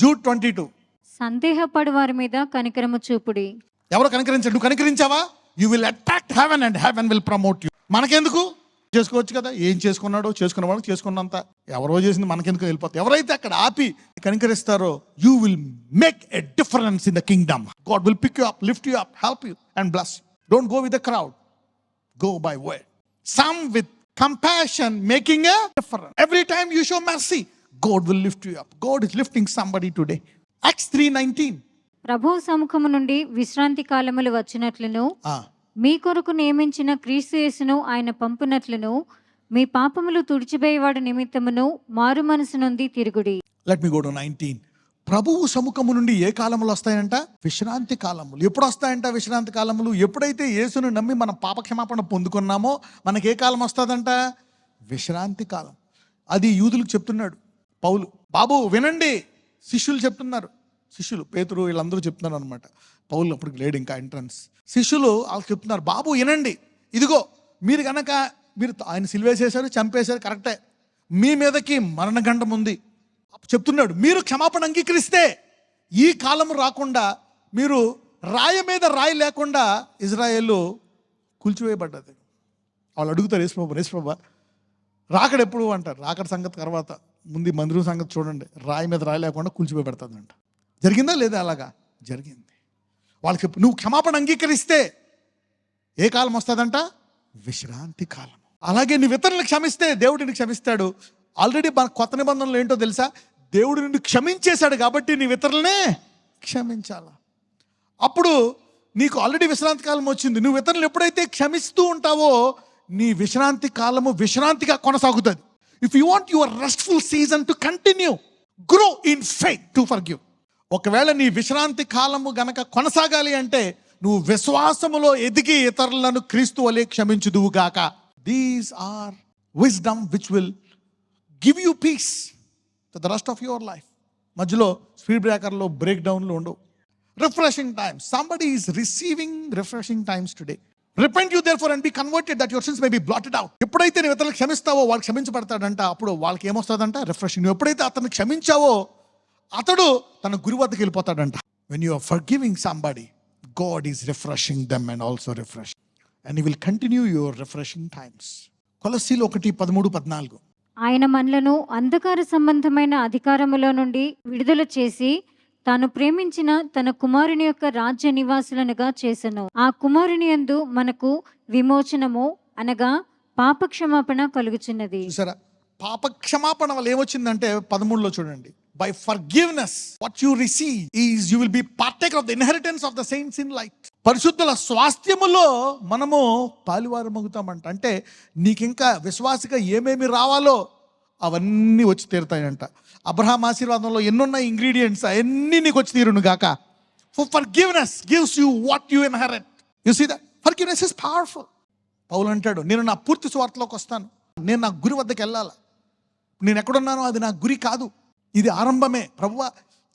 Jude 22. సందేహపడు వారి మీద కనికరము చూపుడి. ఎవరు కనికరించాడు? నువ్వు కనికరించావా? You will attract heaven and heaven will promote you. మనకెందుకు? చేసుకోవచ్చు కదా. ఏం చేసుకున్నాడో చేసుకున్న వాళ్ళకి చేసుకున్నంత, ఎవరో చేసింది మనకెందుకు వెళ్ళిపోతాయి. ఎవరైతే అక్కడ ఆపి కనికరిస్తారో you will make a difference in the kingdom. God will pick you up, lift you up, help you and bless. Don't go with the crowd, go by word. Some with compassion making a difference. Every time you show mercy, God will lift you up. God is lifting somebody today. Acts 3:19. ప్రభువు సముఖము నుండి విశ్రాంతి కాలములు వచ్చినట్లును మీ కొరకు నియమించిన క్రీస్తు యేసును ఆయన పంపునట్లును మీ పాపములు తుడిచివేయవాడు నిమిత్తమును మారు మనసు నొంది తిరుగుడి. Let me go to 19. ప్రభువు సముఖము నుండి ఏ కాలములు వస్తాయంట? విశ్రాంతి కాలములు. ఎప్పుడు వస్తాయంట విశ్రాంతి కాలములు? ఎప్పుడైతే యేసును నమ్మి మనం పాపక్షమాపణ పొందుకున్నామో మనకి ఏ కాలం వస్తుందంట? విశ్రాంతి కాలం. అది యూదులకు చెప్తున్నాడు పౌలు. బాబు వినండి, శిష్యులు చెప్తున్నారు. శిష్యులు పేతురు వీళ్ళందరూ చెప్తున్నారు అనమాట. పౌలు అప్పటికి లేడు ఇంకా ఎంట్రన్స్. శిష్యులు వాళ్ళకి చెప్తున్నారు, బాబు వినండి, ఇదిగో మీరు కనుక మీరు ఆయన సిలువేసేశారు, చంపేశారు, కరెక్టే. మీ మీదకి మరణగండం ఉంది చెప్తున్నాడు. మీరు క్షమాపణ అంగీకరిస్తే ఈ కాలం రాకుండా, మీరు రాయి మీద రాయి లేకుండా ఇజ్రాయేల్ కూల్చివేయబడ్డది. వాళ్ళు అడుగుతారు, యేసుప్రభు రాకడ ఎప్పుడు అంటారు. రాకడ సంగతి తర్వాత, ముందు మందిరం సంగతి చూడండి. రాయి మీద రాయి లేకుండా కూల్చివేయబడుతుందంట. జరిగిందా లేదా? అలాగా జరిగింది. వాళ్ళకి చెప్పు, నువ్వు క్షమాపణ అంగీకరిస్తే ఏ కాలం వస్తుందంట? విశ్రాంతి కాలం. అలాగే నువ్వు ఇతరులను క్షమిస్తే దేవుడిని క్షమిస్తాడు. ఆల్రెడీ మన కొత్త నిబంధనలు ఏంటో తెలుసా? దేవుడు నిన్ను క్షమించేశాడు కాబట్టి నీ ఇతరులనే క్షమించాల. అప్పుడు నీకు ఆల్రెడీ విశ్రాంతి కాలం వచ్చింది. నువ్వు ఇతరులను ఎప్పుడైతే క్షమిస్తూ ఉంటావో నీ విశ్రాంతి కాలము విశ్రాంతిగా కొనసాగుతుంది. If you want your RESTful season to continue, grow in faith to forgive. ఒకవేళ నీ విశ్రాంతి కాలము గనక కొనసాగాలి అంటే నువ్వు విశ్వాసములో ఎదిగి ఇతరులను క్రీస్తు వలె క్షమించుదువుగాక. These are wisdom which will give you peace to the rest of your life. మధ్యలో స్పీడ్ బ్రేకర్లో బ్రేక్ డౌన్లు ఉండవు. Refreshing times. Somebody is receiving refreshing times today. Repent you therefore and be converted that your sins may be blotted out. ఎప్పుడైతే నువ్వు ఇతరులకు క్షమిస్తావో వాళ్ళు క్షమించబడతాడంట. అప్పుడు వాళ్ళకి ఏమొస్తుందంట? రిఫ్రెషింగ్. నువ్వు ఎప్పుడైతే అతన్ని క్షమించావో అతడు తన గురి వద్దకు వెళ్ళిపోతాడంట. When you are forgiving somebody, God is refreshing them and also refreshing. And he will continue your refreshing times. కొలస్సీలు 1:13-14. ఆయన మనలను అంధకార సంబంధమైన అధికారములో నుండి విడుదల చేసి తాను ప్రేమించిన తన కుమారుని యొక్క రాజ్య నివాసులనుగా చేసెను. ఆ కుమారుని యందు మనకు విమోచనము అనగా పాపక్షమాపణ కలుగుచున్నది. చూసారా? పాపక్షమాపణ వల్ల ఏమొచ్చిందంటే 13లో చూడండి. By forgiveness, what you receive is you will be partaker of the inheritance of the saints in light. పరిశుద్ధుల స్వాస్థ్యములో మనము పాలువారమగుతామంట. అంటే నీకింకా విశ్వాసిగా ఏమేమి రావాలో అవన్నీ వచ్చి తీరుతాయంట. అబ్రహాం ఆశీర్వాదంలో ఎన్నున్న ఇంగ్రీడియంట్స్ అవన్నీ నీకు వచ్చి తీరును గాక. For forgiveness gives you what you inherit. You see that? Forgiveness is powerful. పౌలు అంటాడు, నేను నా పూర్తి స్వార్థలోకి వస్తాను, నేను నా గురి వద్దకు వెళ్ళాలి. నేను ఎక్కడున్నానో అది నా గురి కాదు, ఇది ఆరంభమే. ప్రభువా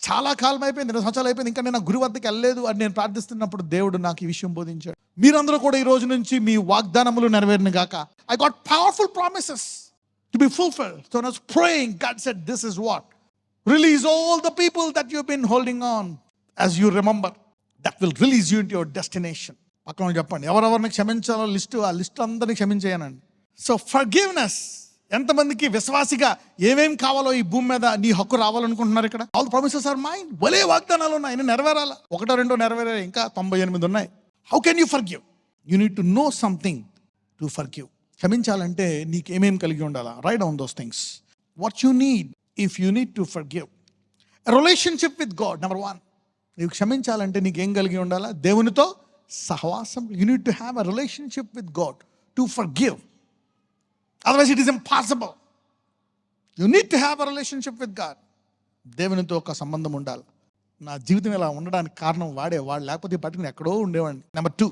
చాలా కాలం అయిపోయింది, 2 సంవత్సరాలు అయిపోయింది, ఇంకా నేను నా గురి వద్దకు వెళ్ళలేదు అని నేను ప్రార్థిస్తున్నప్పుడు దేవుడు నాకు ఈ విషయం బోధించాడు. మీరందరూ కూడా ఈ రోజు నుంచి మీ వాగ్దానములు నెరవేరును గాక. I got powerful promises to be fulfilled. So when I was praying, God said, this is what? Release all the people that you've been holding on. As you remember, that will release you into your destination. పక్కన చెప్పండి, ఎవరెవరిని క్షమించాలో list, ఆ list అందరినీ క్షమించేయనండి. So forgiveness. ఎంతమందికి విశ్వాసిగా ఏమేం కావాలో ఈ భూమి మీద నీ హక్కు రావాలనుకుంటున్నారు? ఇక్కడ all the promises are mine. భలే వాగ్దానాలు ఉన్నాయి, ఆయన నెరవేరాల. 1-2 నెరవేరాయి, ఇంకా 98 ఉన్నాయి. How can you forgive? You need to know something to forgive. క్షమించాలంటే నీకు ఏమేమి కలిగి ఉండాలా? Write down those things. What you need if you need to forgive. Relationship with God. Number 1, నీవు క్షమించాలంటే నీకేం కలిగి ఉండాలా? దేవునితో సహవాసం. You need to have a relationship with God to forgive. Otherwise it is impossible. You need to have a relationship with God. దేవునితో ఒక సంబంధం ఉండాలి. నా జీవితం ఇలా ఉండడానికి కారణం వాడు లేకపోతే పట్టుకుని ఎక్కడో ఉండేవాడిని. Number 2,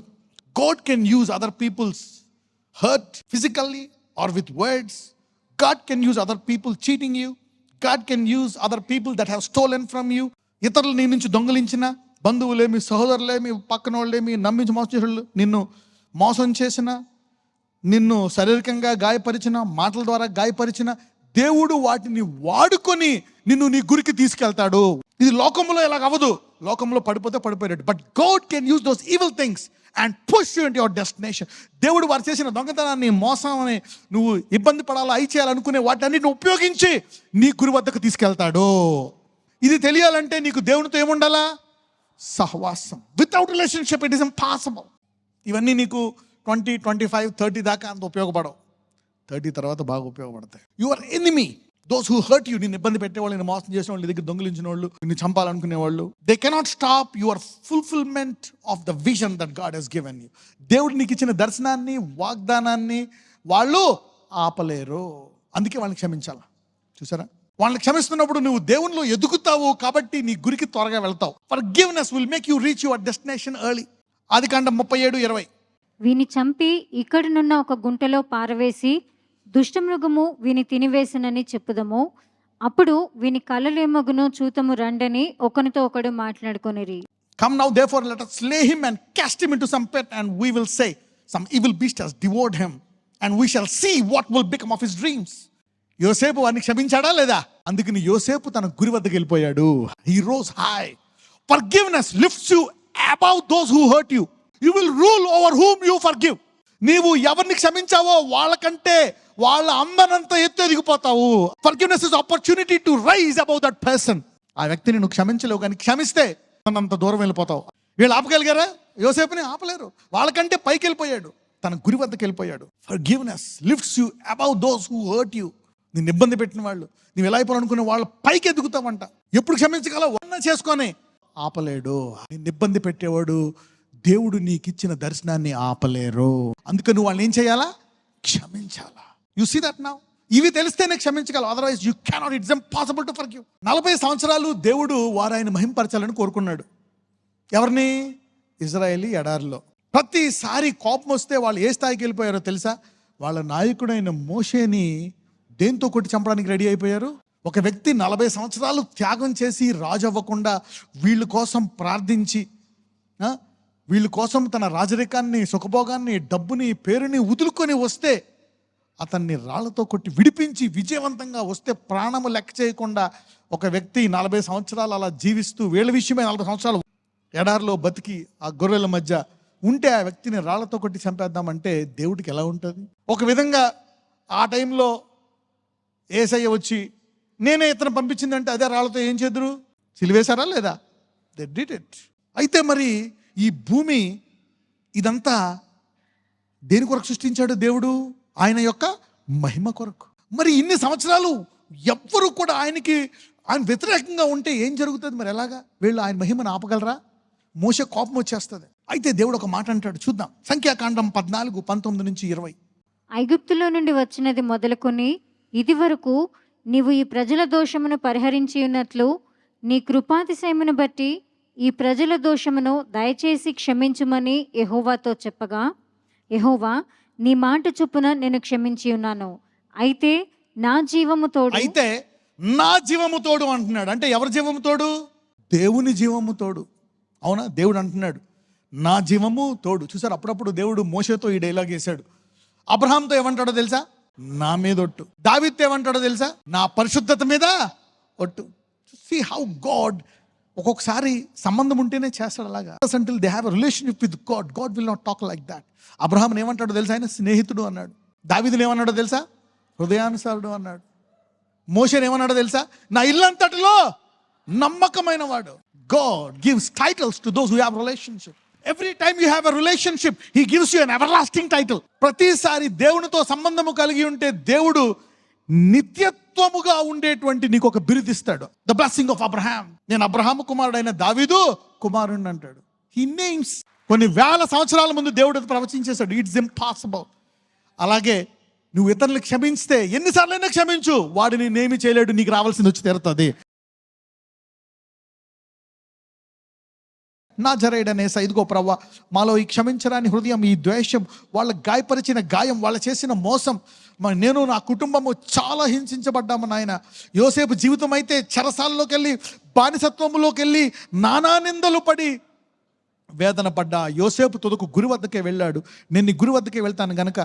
God can use other people's hurt physically or with words. God can use other people cheating you. God can use other people that have stolen from you. ఇతరులు నీ నుంచి దొంగలించిన, బంధువులేమి, సహోదరులేమి, పక్కన వాళ్ళేమి, నమ్మించి మోసం నిన్ను మోసం చేసిన, నిన్ను శారీరకంగా గాయపరిచిన, మాటల ద్వారా గాయపరిచిన, దేవుడు వాటిని వాడుకొని నిన్ను నీ గురికి తీసుకెళ్తాడు. ఇది లోకంలో ఎలాగ అవ్వదు. లోకంలో పడిపోతే పడిపోయాడు. But God can use those evil things and push you into your destination. దేవుడు వారు చేసిన దొంగతనాన్ని, మోసాన్ని, నువ్వు ఇబ్బంది పడాలా, అయి చేయాలనుకునే వాటన్నిటిని ఉపయోగించి నీ గురి వద్దకు తీసుకెళ్తాడు. ఇది తెలియాలంటే నీకు దేవునితో ఏముండాలా? సహవాసం. Without relationship it is impossible. ఇవన్నీ నీకు 20, 25, 30 దాకా అంత ఉపయోగపడవు. 30 తర్వాత బాగా ఉపయోగపడతాయి. Your enemy, those who hurt you, నిన్ను ఇబ్బంది పెట్టేవాళ్ళు, నిన్ను మోసం చేసిన వాళ్ళు, నీ దగ్గర దొంగిలించిన వాళ్ళు, నిన్ను చంపాలనుకునే వాళ్ళు, they cannot stop your fulfilment of the vision that God he's given you. దేవుడు నీకు ఇచ్చిన దర్శనాన్ని, వాగ్దానాన్ని వాళ్ళు ఆపలేరు. అందుకే వాళ్ళని క్షమించాలి. చూసారా? వాళ్ళని క్షమిస్తున్నప్పుడు నువ్వు దేవునిలో ఎదుగుతావు కాబట్టి నీ గురికి త్వరగా వెళ్తావు. Forgiveness will make you reach your destination early. ఆదికాండం 37:20. వీని చంపి ఇక్కడనున్న ఒక గుంటలో పారవేసి దుష్టమృగము వీని తినివేసినని చెప్పుదము. అప్పుడు వీని కలలేమగునో చూతము రండని ఒకనితో ఒకడు మాట్లాడుకొనిరి. Come now therefore let us slay him and cast him into some pit, and we will say some evil beast has devoured him, and we shall see what will become of his dreams. యోసేపు వారిని క్షమించాడా లేదా? అందుకని యోసేపు తన గురి వద్దకు వెళ్ళిపోయాడు. He rose high. Forgiveness lifts you above those who hurt you. You will rule over whom you forgive. నీవు ఎవరిని క్షమించావో వాళ్ళకంటే వాళ్ళ అందనంత ఎత్తు ఎదిగిపోతావు. Forgiveness is opportunity to rise above that person. ఆ వ్యక్తిని నువ్వు క్షమించలేవు, కానీ క్షమిస్తే అంత దూరం వెళ్ళిపోతావు. వీళ్ళు ఆపగలిగారా? యోసేపుని ఆపలేరు. వాళ్ళకంటే పైకి వెళ్ళిపోయాడు, తన గురి వద్దకు వెళ్ళిపోయాడు. Forgiveness lifts you above those who hurt you. నిన్ను ఇబ్బంది పెట్టిన వాళ్ళు, నువ్వు ఎలా అయిపోవాలనుకునే వాళ్ళ పైకి ఎదుగుతావంట. ఎప్పుడు క్షమించగలవు? వన్న చేసుకొని ఆపలేడు. నిన్ను ఇబ్బంది పెట్టేవాడు దేవుడు నీకు ఇచ్చిన దర్శనాన్ని ఆపలేరు. అందుకని నువ్వు వాళ్ళని ఏం చేయాలా? క్షమించాలా. You see that now. ఇవి తెలిస్తేనే క్షమించగలవు. Otherwise you cannot. It's impossible to forgive. 40 సంవత్సరాలు దేవుడు వారు ఆయన మహింపరచాలని కోరుకున్నాడు. ఎవరిని? ఇజ్రాయేలీ ఎడారిలో. ప్రతిసారి కోపం వస్తే వాళ్ళు ఏ స్థాయికి వెళ్ళిపోయారో తెలుసా? వాళ్ళ నాయకుడైన మోషేని దేంతో కొట్టి చంపడానికి రెడీ అయిపోయారు. ఒక వ్యక్తి 40 సంవత్సరాలు త్యాగం చేసి రాజు అవ్వకుండా వీళ్ళ కోసం ప్రార్థించి, వీళ్ళ కోసం తన రాజరికాన్ని, సుఖభోగాన్ని, డబ్బుని, పేరుని వదులుకొని వస్తే అతన్ని రాళ్లతో కొట్టి విడిపించి విజయవంతంగా వస్తే ప్రాణము లెక్క చేయకుండా ఒక వ్యక్తి 40 సంవత్సరాలు అలా జీవిస్తూ వీళ్ళ విషయమే 40 సంవత్సరాలు ఎడారిలో బతికి ఆ గొర్రెల మధ్య ఉంటే ఆ వ్యక్తిని రాళ్లతో కొట్టి చంపేద్దామంటే దేవుడికి ఎలా ఉంటుంది? ఒక విధంగా ఆ టైంలో యేసయ్య వచ్చి నేనే ఇతను పంపించిందంటే అదే రాళ్లతో ఏం చేదురు? సిలివేశారా లేదా? They did it. అయితే మరి ఈ భూమి ఇదంతా దేని కొరకు సృష్టించాడు దేవుడు? ఆయన యొక్క మహిమ కొరకు. మరి ఇన్ని సంవత్సరాలు ఎవ్వరూ కూడా ఆయన వ్యతిరేకంగా ఉంటే ఏం జరుగుతుంది? మరి ఎలాగా వీళ్ళు ఆయన మహిమను ఆపగలరా? మోషే కోపం వచ్చేస్తుంది. అయితే దేవుడు ఒక మాట అంటాడు, చూద్దాం. సంఖ్యాకాండం 14:19-20. ఐగుప్తులో నుండి వచ్చినది మొదలుకొని ఇది వరకు నీవు ఈ ప్రజల దోషమును పరిహరించి ఉన్నట్లు నీ కృపాతిశయమును బట్టి ఈ ప్రజల దోషమును దయచేసి క్షమించుమని యెహోవాతో చెప్పగా, యెహోవా నీ మాట చొప్పున నేను క్షమించి ఉన్నాను. అయితే నా జీవము తోడు అంటున్నాడు. అంటే ఎవరి జీవము తోడు? దేవుని జీవము తోడు. అవునా? దేవుడు అంటున్నాడు నా జీవము తోడు. చూసారు, అప్పుడప్పుడు దేవుడు మోషేతో ఈ డైలాగ్ వేశాడు. అబ్రహాంతో ఏమంటాడో తెలుసా? నా మీద ఒట్టు. దావీదుతో ఏమంటాడో తెలుసా? నా పరిశుద్ధత మీద ఒట్టు. సీ హౌ గాడ్ ఒక్కొక్కసారి సంబంధం ఉంటేనే చేస్తాడు అలాగా. until they have a relationship with God, God will not talk like that. అబ్రహాంని ఏమంటాడో తెలుసా? ఆయన స్నేహితుడు అన్నాడు. దావీదుని ఏమన్నాడో తెలుసా? హృదయానుసారుడు అన్నాడు. మోషేని ఏమన్నాడో తెలుసా? నా ఇల్లంతటిలో నమ్మకమైన వాడు. God gives titles to those who have relationship. Every time you have a relationship, he gives you an everlasting title. ప్రతిసారి దేవునితో సంబంధము కలిగి ఉంటే దేవుడు నిత్యత్వముగా ఉండేటువంటి నీకు ఒక బిరుదిస్తాడు. The blessing of Abraham. నేను అబ్రహాము కుమారుడైన దావీదు కుమారుణ్ణి అంటాడు. He names. కొన్ని వేల సంవత్సరాల ముందు దేవుడు ప్రవచించేశాడు. It's impossible. అలాగే నువ్వు ఇతరులు క్షమిస్తే ఎన్నిసార్లైనా క్షమించు, వాడిని నేమి చేయలేడు. నీకు రావాల్సింది వచ్చి తీరుతుంది. నా జరేడనేస, ఇదిగో ప్రవ్వా, మాలో ఈ క్షమించరాని హృదయం, ఈ ద్వేషం, వాళ్ళ గాయపరిచిన గాయం, వాళ్ళు చేసిన మోసం, నేను నా కుటుంబము చాలా హింసించబడ్డాము నాయన. యోసేపు జీవితం అయితే చెరసాలలోకి వెళ్ళి బానిసత్వంలోకి వెళ్ళి నానా నిందలు పడి వేదన పడ్డా యోసేపు తుదకు గురి వద్దకే వెళ్ళాడు. నేను నీ గురి వద్దకే వెళ్తాను గనక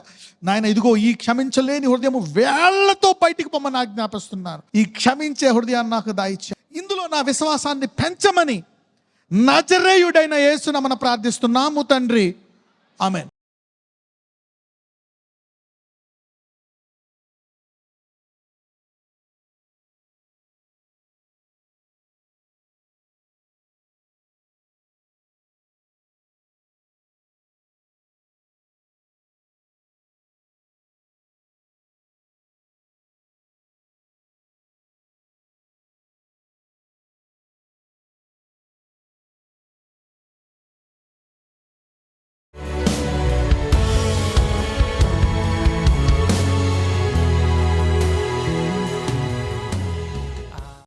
నాయన ఇదిగో ఈ క్షమించలేని హృదయము వేళ్లతో బయటికి పొమ్మని ఆజ్ఞాపిస్తున్నాను. ఈ క్షమించే హృదయాన్ని నాకు దాయిచ్చా. ఇందులో నా విశ్వాసాన్ని పెంచమని నజరేయుడైన యేసునామమున ప్రార్థిస్తున్నాము తండ్రి. ఆమేన్.